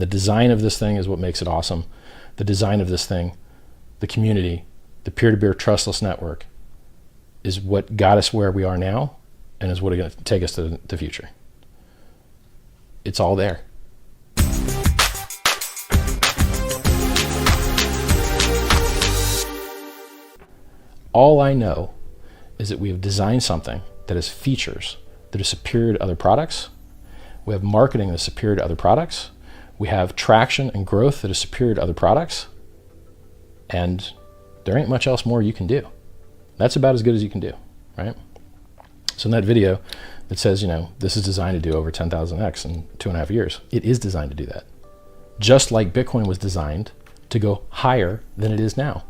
The design of this thing is what makes it awesome. The design of this thing, the community, the peer-to-peer trustless network is what got us where we are now and is what is going to take us to the future. It's all there. All I know is that we have designed something that has features that are superior to other products. We have marketing that's superior to other products. We have traction and growth that is superior to other products. And there ain't much else more you can do. That's about as good as you can do, right? So in that video that says, this is designed to do over 10,000x in 2.5 years, it is designed to do that. Just like Bitcoin was designed to go higher than it is now.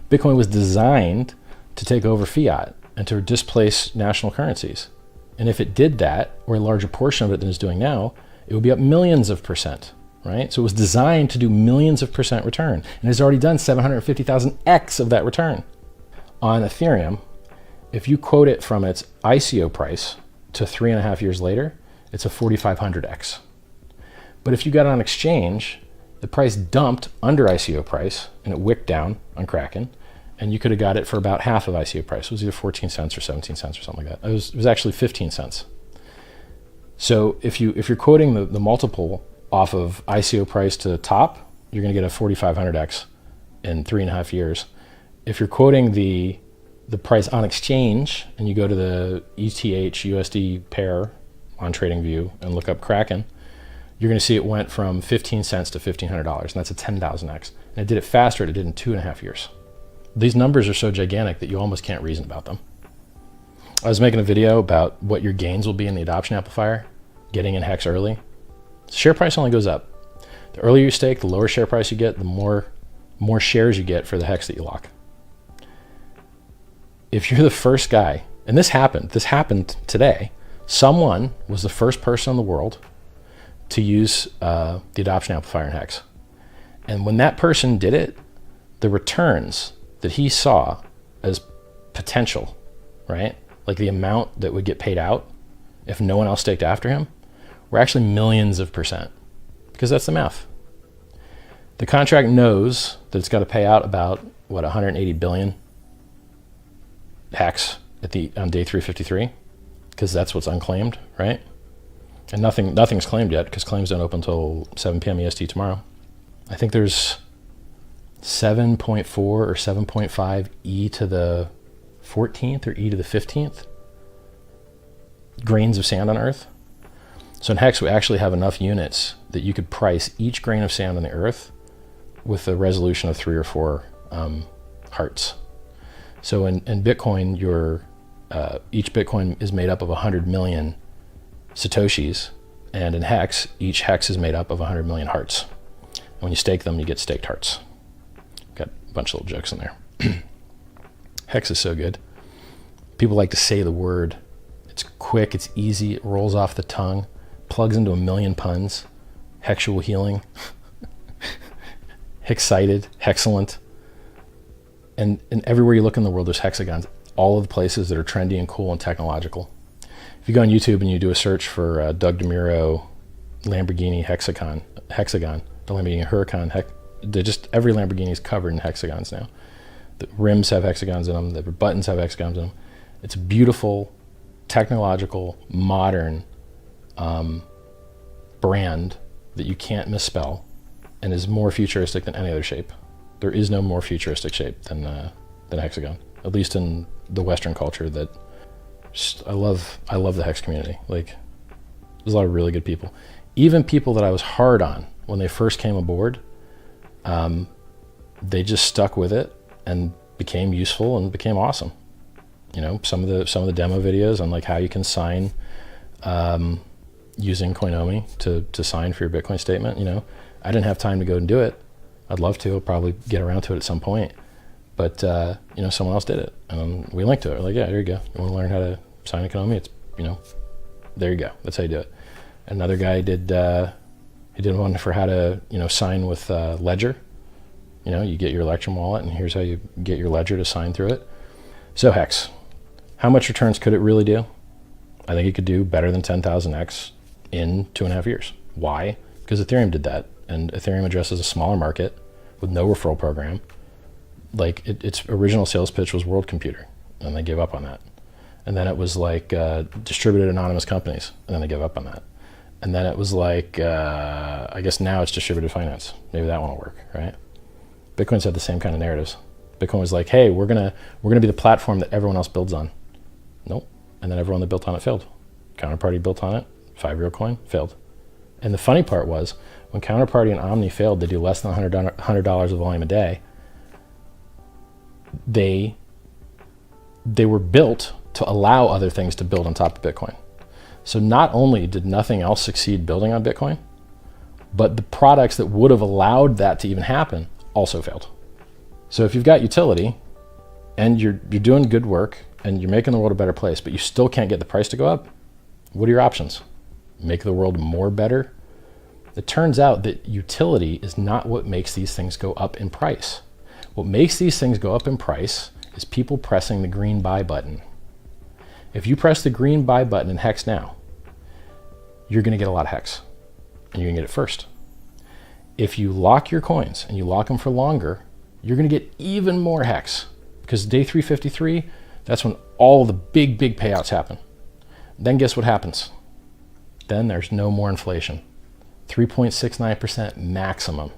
Bitcoin was designed to take over fiat and to displace national currencies. And if it did that, or a larger portion of it than it's doing now, it would be up millions of percent, right? So it was designed to do millions of percent return, and it's already done 750,000x of that return. On Ethereum, if you quote it from its ICO price to 3.5 years later, it's a 4,500x. But if you got it on exchange, the price dumped under ICO price and it wicked down on Kraken, and you could have got it for about half of ICO price. It was either 14 cents or 17 cents or something like that. It was actually 15 cents. So if you're quoting the multiple off of ICO price to top, you're going to get a 4,500x in 3.5 years. If you're quoting the price on exchange and you go to the ETH USD pair on TradingView and look up Kraken, you're going to see it went from 15 cents to $1,500, and that's a 10,000x. And it did it faster than it did in 2.5 years. These numbers are so gigantic that you almost can't reason about them. I was making a video about what your gains will be in the adoption amplifier, getting in Hex early. Share price only goes up. The earlier you stake, the lower share price you get, the more shares you get for the Hex that you lock. If you're the first guy, and this happened today, someone was the first person in the world to use the adoption amplifier in Hex. And when that person did it, the returns that he saw as potential, right? Like the amount that would get paid out if no one else staked after him, were actually millions of percent, because that's the math. The contract knows that it's got to pay out about, 180 billion Hex on day 353, because that's what's unclaimed, right? And nothing's claimed yet, because claims don't open until 7 p.m. EST tomorrow. I think there's 7.4 or 7.5 e to the 14th or e to the 15th grains of sand on Earth. So in Hex, we actually have enough units that you could price each grain of sand on the Earth with a resolution of 3 or 4 hearts. So in Bitcoin, each Bitcoin is made up of 100 million Satoshis, and in Hex, each Hex is made up of 100 million hearts. And when you stake them, you get staked hearts. Got a bunch of little jokes in there. Hex is so good. People like to say the word. It's quick, it's easy, it rolls off the tongue, plugs into a million puns. Hexual healing. Hexited, hexcellent. And everywhere you look in the world, there's hexagons. All of the places that are trendy and cool and technological. If you go on YouTube and you do a search for Doug DeMuro Lamborghini hexagon, the Lamborghini Huracan, every Lamborghini is covered in hexagons now. The rims have hexagons in them, the buttons have hexagons in them. It's a beautiful, technological, modern brand that you can't misspell and is more futuristic than any other shape. There is no more futuristic shape than a hexagon, at least in the Western culture. That I love the Hex community. Like, there's a lot of really good people. Even people that I was hard on when they first came aboard, they just stuck with it and became useful and became awesome. Some of the demo videos on like how you can sign using Coinomi to sign for your Bitcoin statement. I didn't have time to go and do it. I'd love to. I'll probably get around to it at some point. But someone else did it, and we linked to it. We're like, yeah, there you go. You want to learn how to sign Coinomi? It's there you go. That's how you do it. Another guy did one for how to sign with Ledger. You get your Electrum wallet, and here's how you get your Ledger to sign through it. So Hex, how much returns could it really do? I think it could do better than 10,000x in 2.5 years. Why? Because Ethereum did that, and Ethereum addresses a smaller market with no referral program. Like its original sales pitch was world computer, and they gave up on that. And then it was like distributed anonymous companies, and then they gave up on that. And then it was like, I guess now it's distributed finance. Maybe that one will work, right? Bitcoin's had the same kind of narratives. Bitcoin was like, hey, we're gonna be the platform that everyone else builds on. Nope. And then everyone that built on it failed. Counterparty built on it, 5-year coin, failed. And the funny part was, when Counterparty and Omni failed, they do less than $100 of volume a day. They were built to allow other things to build on top of Bitcoin. So not only did nothing else succeed building on Bitcoin, but the products that would have allowed that to even happen also failed. So if you've got utility and you're doing good work and you're making the world a better place, but you still can't get the price to go up, what are your options? Make the world more better? It turns out that utility is not what makes these things go up in price. What makes these things go up in price is people pressing the green buy button. If you press the green buy button in Hex now, you're going to get a lot of Hex, and you're going to get it first. If you lock your coins and you lock them for longer, you're going to get even more Hex, because day 353, that's when all the big payouts happen. Then guess what happens? Then there's no more inflation. 3.69% maximum.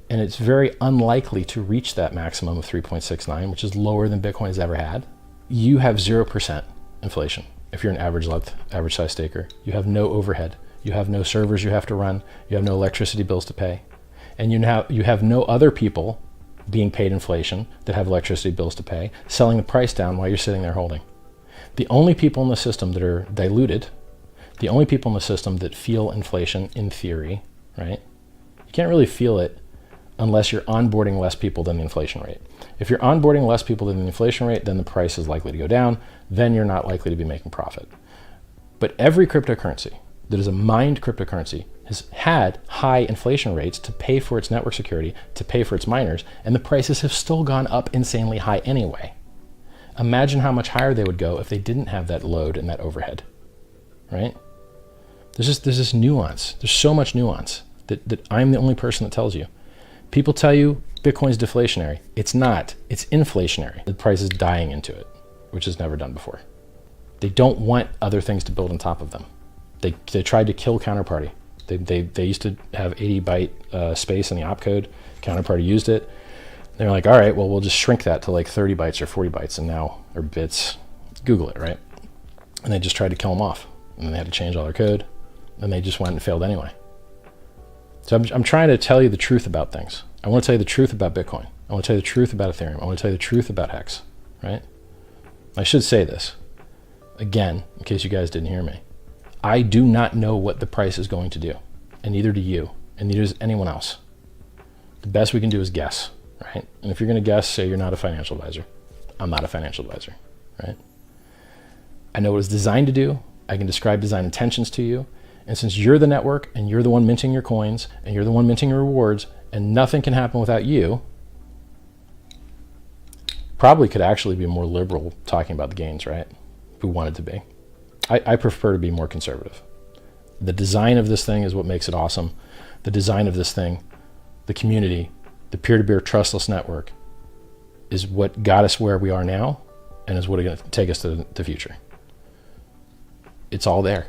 And it's very unlikely to reach that maximum of 3.69, which is lower than Bitcoin has ever had. You have 0% inflation if you're an average size staker. You have no overhead. You have no servers you have to run. You have no electricity bills to pay. And you have no other people being paid inflation that have electricity bills to pay, selling the price down while you're sitting there holding. The only people in the system that are diluted, the only people in the system that feel inflation in theory, right? You can't really feel it unless you're onboarding less people than the inflation rate. If you're onboarding less people than the inflation rate, then the price is likely to go down. Then you're not likely to be making profit. But every cryptocurrency that is a mined cryptocurrency has had high inflation rates to pay for its network security, to pay for its miners, and the prices have still gone up insanely high anyway. Imagine how much higher they would go if they didn't have that load and that overhead, right? There's this nuance. There's so much nuance that I'm the only person that tells you. People tell you Bitcoin's deflationary. It's not. It's inflationary. The price is dying into it, which is never done before. They don't want other things to build on top of them. They tried to kill Counterparty. They used to have 80 byte space in the opcode. Counterparty used it. They were like, all right, well, we'll just shrink that to like 30 bytes or 40 bytes and now, or bits. Google it, right? And they just tried to kill them off. And they had to change all their code. And they just went and failed anyway. So I'm trying to tell you the truth about things. I want to tell you the truth about Bitcoin. I want to tell you the truth about Ethereum. I want to tell you the truth about Hex, right? I should say this, again, in case you guys didn't hear me. I do not know what the price is going to do, and neither do you, and neither does anyone else. The best we can do is guess, right? And if you're going to guess, say you're not a financial advisor. I'm not a financial advisor, right? I know what it's designed to do. I can describe design intentions to you. And since you're the network and you're the one minting your coins and you're the one minting your rewards and nothing can happen without you, probably could actually be more liberal talking about the gains, right? If we wanted to be. I prefer to be more conservative. The design of this thing is what makes it awesome. The design of this thing, the community, the peer-to-peer trustless network is what got us where we are now and is what is going to take us to the future. It's all there.